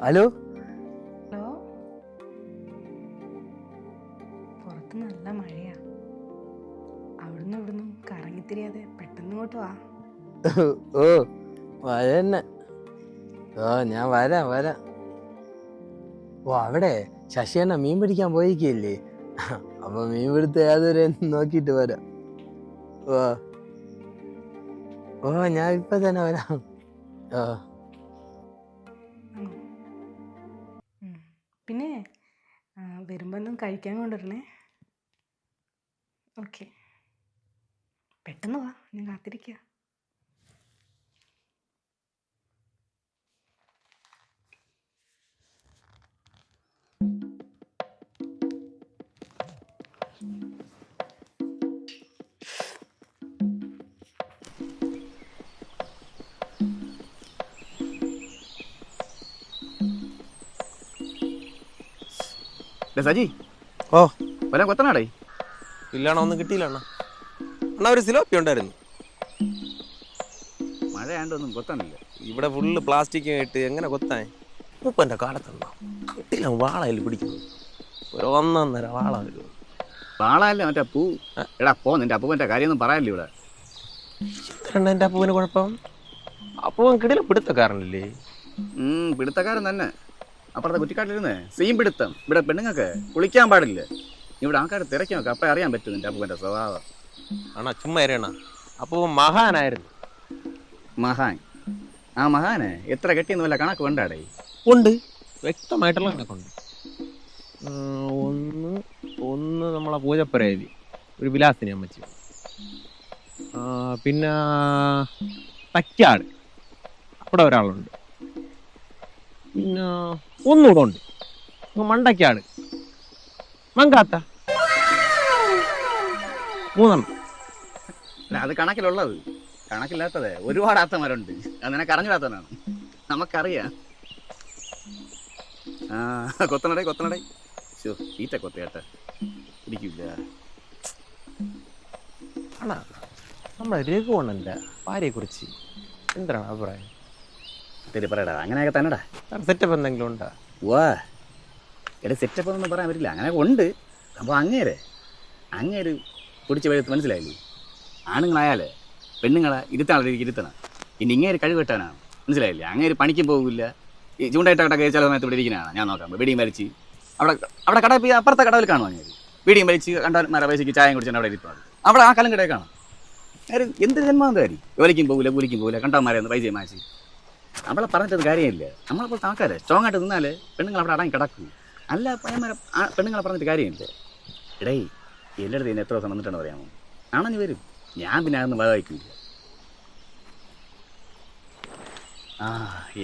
Hello hello, പുറത്ത് നല്ല മഴയാ. അവിടുന്ന് ഇവിടുന്ന് കറങ്ങിത്തിരിയാതെ പെട്ടെന്ന് ഇങ്ങോട്ട് വാ. ഓ മഴ തന്നെ. ഓ ഞാൻ വരാം. ഓ അവിടെ ശശിയണ്ണ മീൻ പിടിക്കാൻ പോയിക്കല്ലേ? അപ്പൊ മീൻ പിടുത്ത യാതൊരു നോക്കിയിട്ട് വരാം. ഓ ഓ ഞാൻ ഇപ്പൊ തന്നെ വരാം. ഓ ആണോ? പിന്നെ വരുമ്പോൾ ഒന്നും കഴിക്കാൻ കൊണ്ടുവരണേ. ഓക്കെ, പെട്ടെന്ന് വാ, ഞാൻ കാത്തിരിക്കുക. സജി ഓ വരാൻ കൊത്തനാടേ. ഇല്ലാണോ, ഒന്നും കിട്ടിയില്ല അണ്ണാ. ഒരു സിലോപ്പി ഉണ്ടായിരുന്നു. മഴയാണ്ടൊന്നും കൊത്താനില്ല. ഇവിടെ ഫുള്ള് പ്ലാസ്റ്റിക് ആയിട്ട് എങ്ങനെ കൊത്താൻ? മൂപ്പൻ്റെ കാലത്തുണ്ടോ കിട്ടില്ല. വാളയിൽ പിടിക്കുന്നു, ഒരു 1.5 വാള വരും. പാളല്ല മറ്റേ പൂ. എടാ പോ, നിന്റെ അപ്പൂപ്പൻ്റെ കാര്യമൊന്നും പറയാനില്ല ഇവിടെ. എന്താണ് എൻ്റെ അപ്പൂവിന് കുഴപ്പം? അപ്പൂവൻ കിടില പിടുത്തക്കാരനല്ലേ? പിടുത്തക്കാരൻ തന്നെ. അപ്പുറത്തെ കുറ്റിക്കാട്ടിലിരുന്ന് സെയിം പിടുത്തം. ഇവിടെ പെണ്ണുങ്ങൾക്ക് കുളിക്കാൻ പാടില്ല. ഇവിടെ ആൾക്കാർ തിരക്കി നോക്കാം, അപ്പം അറിയാൻ പറ്റും നിന്റെ അപ്പൂപ്പൻ്റെ സ്വഭാവം. ആണോ, ചുമ്മാ ഇരയണ. അപ്പൂവൻ മഹാനായിരുന്നു. മഹാൻ? ആ മഹാനെ എത്ര കെട്ടിയെന്ന് വല്ല കണക്ക് വേണ്ടാടേ? ഉണ്ട്, വ്യക്തമായിട്ടുള്ള കണക്കുണ്ട്. ഒന്ന് നമ്മളെ പൂജപ്പുരയിൽ ഒരു വിലാസിനി അമ്മച്ചി. പിന്നെ തക്കാട് അവിടെ ഒരാളുണ്ട്. പിന്നെ ഒന്നുകൂടെ ഉണ്ട്, മണ്ടക്കാട്, മങ്കാത്ത. 3 അല്ല, അത് കണക്കിലുള്ളത്. കണക്കില്ലാത്തത് ഒരുപാട് ആത്തമാരുണ്ട്. അത് നിനക്ക് അറിഞ്ഞിടാത്തവനാണ്, നമുക്കറിയാം. കൊത്തനടേ. ഈറ്റ കൊത്തയാട്ടെ പിടിക്കില്ല. ആണോ, നമ്മുടെ രഘുവണ്ണൻ്റെ ഭാര്യയെക്കുറിച്ച് എന്താണ് അഭിപ്രായം? ശരി പറയടാ, അങ്ങനെയൊക്കെ തന്നെടാ. സെറ്റപ്പ് എന്തെങ്കിലും ഉണ്ടോ? വാ എടാ, സെറ്റപ്പ് ഒന്നും പറയാൻ പറ്റില്ല. അങ്ങനെയൊക്കെ ഉണ്ട്. അപ്പോൾ അങ്ങേര് പിടിച്ച് വഴുത്ത് മനസ്സിലായില്ലേ? ആണുങ്ങളായാലേ പെണ്ണുങ്ങളെ ഇരുത്തണം. പിന്നെ ഇങ്ങേര് കഴിവ് കെട്ടാനാണ്, മനസ്സിലായില്ലേ? അങ്ങേര് പണിക്കും പോകില്ല. ഈ ചൂണ്ടായിട്ടൊക്കെ ചില സമയത്ത് ഇവിടെ ഇരിക്കുന്നതാണ്. ഞാൻ നോക്കാം, വെടിയും വലിച്ച് അവിടെ കട അപ്പുറത്തെ കടവിൽ കാണും. അങ്ങേര് വെടിയും വലിച്ച് കണ്ടാൽ പൈസയ്ക്ക് ചായം കുടിച്ചാൽ അവിടെ ഇരിക്കുന്നത്. അവിടെ ആ കലം കടയിൽ കാണാം. എന്ത് ജന്മാന്തരി, ജോലിക്കും പോകില്ല, കൂലിക്കും പോകില്ല, കണ്ടാമാരെ ഒന്ന് പൈസ മാറ്റി. നമ്മളെ പറഞ്ഞിട്ടത് കാര്യമില്ല. നമ്മളിപ്പോഴത്തെ ആൾക്കാരെ സ്ട്രോങ് ആയിട്ട് നിന്നാൽ പെണ്ണുങ്ങൾ അവിടെ അടങ്ങി കിടക്കും. അല്ല പയ്യന്മാരെ പെണ്ണുങ്ങളെ പറഞ്ഞിട്ട് കാര്യമില്ല. ഇടേ എല്ലായിടത്തും ഇന്ന് എത്ര ദിവസം വന്നിട്ടാണ് പറയാമോ? ആണെന്ന് വരും. ഞാൻ പിന്നെ അതൊന്നും വകവയ്ക്കില്ല.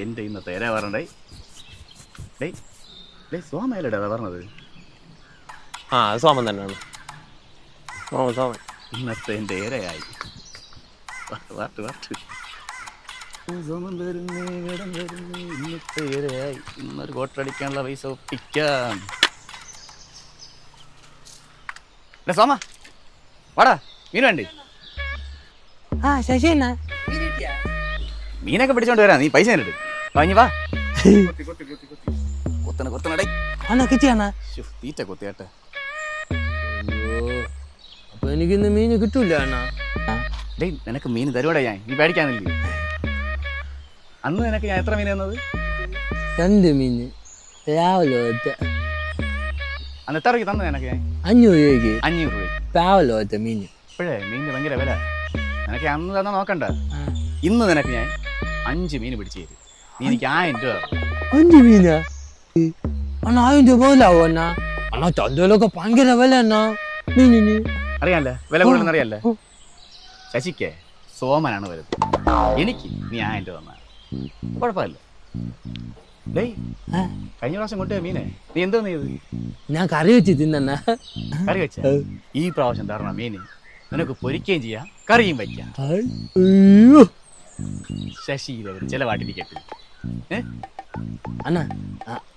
എൻ്റെ ഇന്നത്തെ ഇര പറഞ്ഞേ. സോമയല്ലേടാ അതാ പറഞ്ഞത്? സോമൻ തന്നെയാണ്. സോമൻ ഇന്നത്തെ എൻ്റെ ഇരയായി. സോമൻ വരുന്നേ, ഇന്നത്തെ ഇരയായി. ഇന്നൊരു കോട്ടടിക്കാനുള്ള പൈസ ഒപ്പിക്കാം. സോമ വാടാ, മീൻ വേണ്ടേ? ശശിയണ്ണ മീനൊക്കെ പിടിച്ചോണ്ട് വരാം, നീ പൈസ തന്നിട്ട് വാങ്ങി വാ. കൊത്തണടേ. കിട്ടിയാണ തീറ്റ കൊത്തിയാട്ടെ. അപ്പൊ എനിക്കിന്ന് മീൻ കിട്ടൂല അണ്ണാ. ഡേയ്, നിനക്ക് മീൻ തരുവാടാ ഞാൻ, നീ പേടിക്കാന്നില്ലേ? അന്ന് നിനക്ക് ഞാൻ എത്ര മീൻ തന്നത്? 2 മീന് രാവിലെ അന്ന് എത്ര രൂപയ്ക്ക് തന്നത് നിനക്ക് ഞാൻ? 500 രൂപയ്ക്ക് 500 രൂപ. രാവിലെ മീന്. ഇപ്പോഴേ മീനിന് ഭയങ്കര വില. നിനക്ക് അന്ന് തന്നെ നോക്കണ്ട. ഇന്ന് നിനക്ക് ഞാൻ 5 മീൻ പിടിച്ചു തരും. നീ എനിക്ക് 1000 രൂപ. 5 മീനാ അണ്ണാ? 1000 രൂപ പോലാവോ അണ്ണാ? അണ്ണാ ചന്തയിലൊക്കെ ഭയങ്കര വില അണ്ണാ മീനിന്. അറിയാല്ലേ വില കൂടുതലെന്ന് അറിയാല്ലേ? ശശിക്ക് സോമനാണ് വരുന്നത്. എനിക്ക് നീ 1000 രൂപ തന്നാ കുഴപ്പമില്ല. ഡേയ്, കഴിഞ്ഞ പ്രാവശ്യം കൊണ്ടുപോയ മീനെ നീ എന്തോ ചെയ്ത്? ഞാൻ കറി വെച്ച് തിന്നണ്ണ. കറി വെച്ച ഈ പ്രാവശ്യം തരണം മീന്. നിനക്ക് പൊരിക്കുകയും ചെയ്യാം, കറിയും വയ്ക്കാം. ശശി ചിലവാട്ടിരിക്കട്ടെ. അണ്ണാ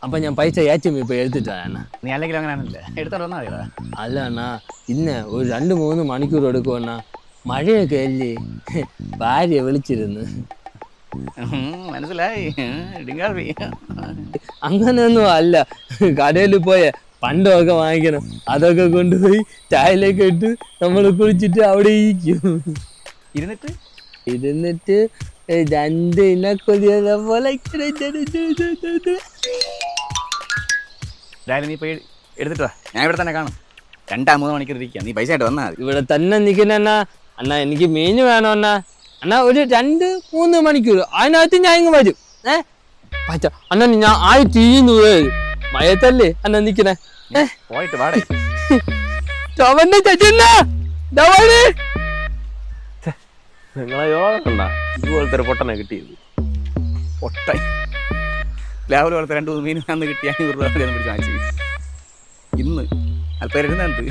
അപ്പൊ ഞാൻ പൈസ ഏച്ചമ്മ ഇപ്പൊ എടുത്തിട്ടാ അണ്ണാ. നീ അല്ലെങ്കിൽ അങ്ങനെയാണല്ലേ, എടുത്തോണ്ട് വന്നാൽ മതിയാ. അല്ല അണ്ണാ, ഇന്ന് ഒരു 2-3 മണിക്കൂർ എടുക്കും അണ്ണാ. മഴയൊക്കെ അല്ലേ, ഭാര്യ വിളിച്ചിരുന്നു. മനസ്സിലായി ഡിങ്കാപ്പി. അങ്ങനെയൊന്നും അല്ല, കടയിൽ പോയ പണ്ടമൊക്കെ വാങ്ങിക്കണം, അതൊക്കെ കൊണ്ടുപോയി ചായയിലേക്ക് ഇട്ട് നമ്മൾ കുളിച്ചിട്ട് അവിടെ ഇരിക്കും. ഇരുന്നിട്ട് രണ്ട് ഇനക്കൊതിയെ പോലെ നീ പോയി എടുത്തിട്ട് വാ, ഞാൻ ഇവിടെ തന്നെ കാണും. 2-3 മണിക്കൂർ ഇരിക്കാം, നീ പൈസ ആയിട്ട് വന്നാൽ മതി. ഇവിടെ തന്നെ നിൽക്കുന്ന അണ്ണാ. അണ്ണാ എനിക്ക് മീൻ വേണം അണ്ണാ. അണ്ണാ ഒരു 2-3 മണിക്കൂർ അതിനകത്ത് ഞാൻ ഇങ്ങ് വരും. പച്ച അണ്ണ ഞാൻ തീരുന്നു മയത്തല്ലേ അണ്ണ നിക്കണേ. പോയിട്ട് പാടേ ചവന്റെ ചേച്ചി നിങ്ങളെ യോഗ കണ്ട ഇതുപോലത്തെ ഒരു പൊട്ടനെ കിട്ടിയത്. പൊട്ടായി രാവിലെ പോലത്തെ 2-3 മീൻ അന്ന് കിട്ടിയാൽ 100 രൂപ പിടിച്ച് വാങ്ങിച്ചു. ഇന്ന് അല്പം ഇരുന്നത്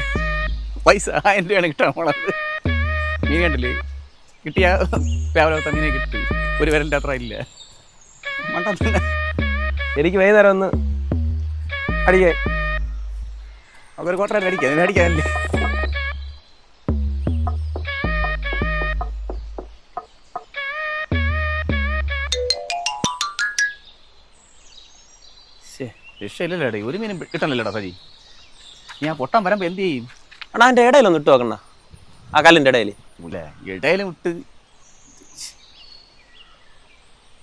പൈസ 1000 രൂപയാണ് കിട്ടാൻ പോണത്. മീൻ കണ്ടില്ലേ, കിട്ടിയ രാവിലെ പോലത്തെ മീനെ കിട്ടി, ഒരു വിരലിൻ്റെ അത്ര ഇല്ല. എനിക്ക് വൈകുന്നേരം ഒന്ന് അടിക്കേ, അതൊരു കോട്ടറ അടിക്കാം, അടിക്കാനല്ലേ. രക്ഷയില്ലല്ലോടേ, ഒരു മീനും കിട്ടണല്ലോടാ സജി. ഞാൻ പൊട്ടാൻ വരുമ്പോൾ എന്ത് ചെയ്യും? അണ്ണാ എൻ്റെ ഇടയിലൊന്ന് ഇട്ട് നോക്കണ്ട, ആ കല്ലിൻ്റെ ഇടയിൽ. ഇല്ലേ ഇടയിലും ഇട്ട്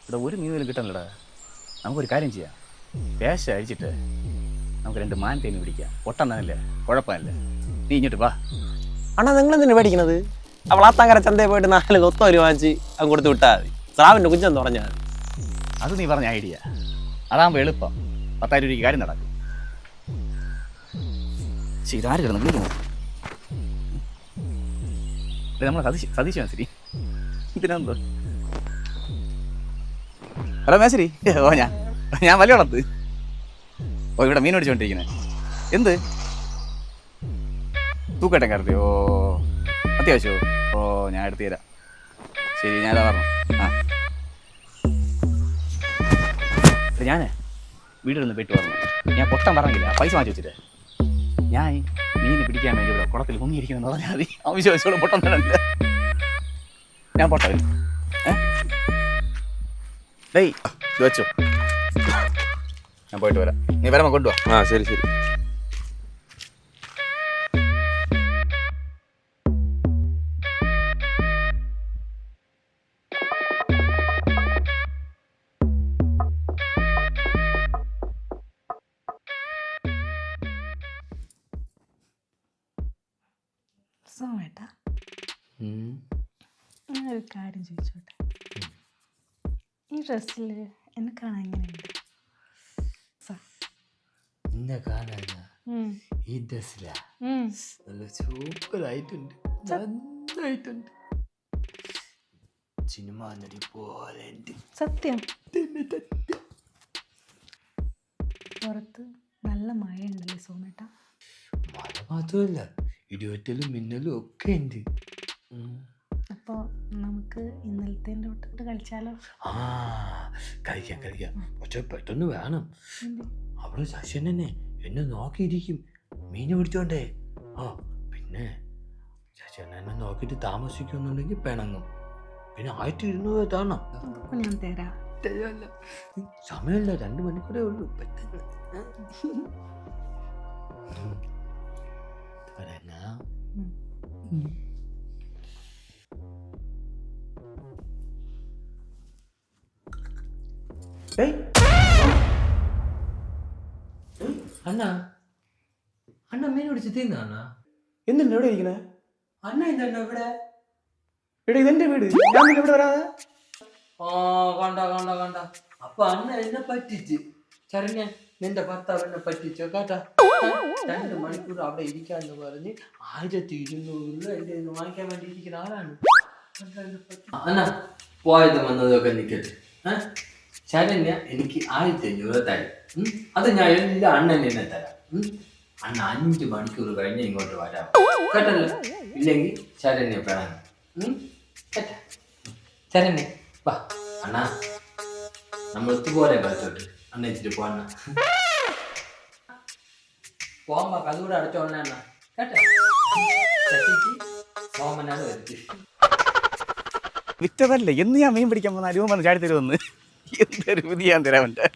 ഇവിടെ ഒരു മീനും കിട്ടണല്ലോടാ. നമുക്കൊരു കാര്യം ചെയ്യാം, പേശ അഴിച്ചിട്ട് നമുക്ക് 2 മാനത്തേന് പിടിക്കാം. പൊട്ടാൻ തന്നെയല്ലേ, കുഴപ്പമില്ല. നീ ഇങ്ങോട്ട് വാ. അണ്ണാ നിങ്ങളെന്തിനാ മേടിക്കണത്? ആ വളാത്താങ്കര ചന്തയിൽ പോയിട്ട് 4 കൊത്തോല് വാങ്ങിച്ച് അങ്ങ് കൊടുത്ത് വിട്ടാൽ മതി. സ്രാവിൻ്റെ കുഞ്ചെന്ന് പറഞ്ഞാൽ അത് നീ പറഞ്ഞ ഐഡിയ, അതാകുമ്പോൾ എളുപ്പം. 10,000 രൂപയ്ക്ക് കാര്യം നടക്കും. ഇതാര് കിടന്നു വിളിക്കുന്നു? നമ്മളെ സതീശ് മേശരി. ഇതിനെന്തോ? ഹലോ മേശരി. ഓ ഞാൻ വലിയ വളർത്ത്. ഓ ഇവിടെ മീൻ മേടിച്ചോണ്ടിരിക്കുന്നത്. എന്ത് തൂക്കട്ടെ കറക്റ്റ്? ഓ അത്യാവശ്യമോ? ഓ ഞാൻ എടുത്തു തരാം. ശരി, ഞാനതാ പറഞ്ഞു. ഞാനേ വീട്ടിലൊന്ന് പെട്ട് പറഞ്ഞു, ഞാൻ പൊട്ടം പറഞ്ഞില്ല, പൈസ മാറ്റി വെച്ചിട്ട് ഞാൻ മീൻ പിടിക്കാൻ വേണ്ടി ഇവിടെ കുളത്തിൽ മുങ്ങിയിരിക്കുമെന്ന് പറഞ്ഞാൽ മതി. ആവശ്യത്തോടെ പൊട്ടം തരണ്ട, ഞാൻ പൊട്ട വരും. ഡേയ് ഇത് വെച്ചോ, ഞാൻ പോയിട്ട് വരാം. നീ വരാമോ? കൊണ്ടുപോവാ. ആ ശരി ശരി. സോമേട്ടാ, ഞാനൊരു കാര്യം ചോദിച്ചോട്ടെ. ഈ ഡ്രസ്സിൽ എന്നെ കാണാൻ എങ്ങനെയുണ്ട്? എന്നെ കാണാനാ ഈ ഡ്രസ്സിലാ? നല്ല സൂപ്പറായിട്ടുണ്ട്, നന്നായിട്ടുണ്ട്. സിനിമ നടി പോലെ ഉണ്ട്. സത്യം. പുറത്ത് നല്ല മഴ ഉണ്ടല്ലേ സോമേട്ടാ? മഴ മാത്രമല്ല, ഇടിവെട്ടലും മിന്നലും ഒക്കെ ഉണ്ട്. അപ്പോൾ നമുക്ക് ഇന്നലത്തെ തൊട്ടിട്ട് കളിച്ചാലോ? കളിക്കാം. പക്ഷെ പെട്ടെന്ന് വേണം. അവിടെ ശശൻ തന്നെ എന്നെ നോക്കിയിരിക്കും, മീൻ പിടിച്ചോണ്ടേ. പിന്നെ ശശൻ എന്നെ നോക്കിയിട്ട് താമസിക്കുന്നുണ്ടെങ്കിൽ പിണങ്ങും. പിന്നെ 1200 തരണം. ഞാൻ തരാം. സമയമില്ല, 2 മണിക്കൂറേ ഉള്ളൂ. പെട്ടെന്ന് അണ്ണ മീൻ പിടിച്ച് തിന്നാ? എന്തുണ്ട് എവിടെ ഇരിക്കണേ? അണ്ണ ഇതന്നെ ഇവിടെ. എടാ ഇതെന്റെ വീട്, ഞാൻ പിന്നെ ഇവിടെ വരാതെ. കണ്ട അപ്പൊ അണ്ണ എന്നെ പറ്റിച്ച്. ചരണ്യ, നിന്റെ ഭർത്താവ് എന്നെ പറ്റിച്ചോ കേട്ടാ. 2 മണിക്കൂർ അവിടെ ഇരിക്കാന്ന് പറഞ്ഞ് 1200 എന്റെ വാങ്ങിക്കാൻ വേണ്ടി ഇരിക്കുന്ന ആളാണ്. അണ്ണ പോയത് വന്നതൊക്കെ നിക്കട്ടെ. ശരണ്യ എനിക്ക് 1500 തരും. അത് ഞാൻ എല്ലാ അണ്ണൻ എന്നെ തരാം. അണ്ണ 5 മണിക്കൂർ കഴിഞ്ഞ് ഇങ്ങോട്ട് വരാം കേട്ടല്ലോ. ഇല്ലെങ്കിൽ ശരണ്യ പെടാൻ കേട്ടാ. ശരണ്യ വാ അണ്ണാ, നമ്മൾ ഇതുപോലെ കളിച്ചോട്ട്. അണ്ണ ഇച്ചിരി പോണ്ണ പോകുമ്പോ കഥൂടെ അടച്ചോളണ അണ്ണ കേട്ടാ. സോമനാണ് വരുത്തി. വിറ്റതല്ലേ എന്ന് ഞാൻ മീൻ പിടിക്കാൻ പോകുന്ന രൂപ പറഞ്ഞ് ചാടി തരുമെന്ന് എന്തൊരു വിധി ഞാൻ തരാം എൻ്റെ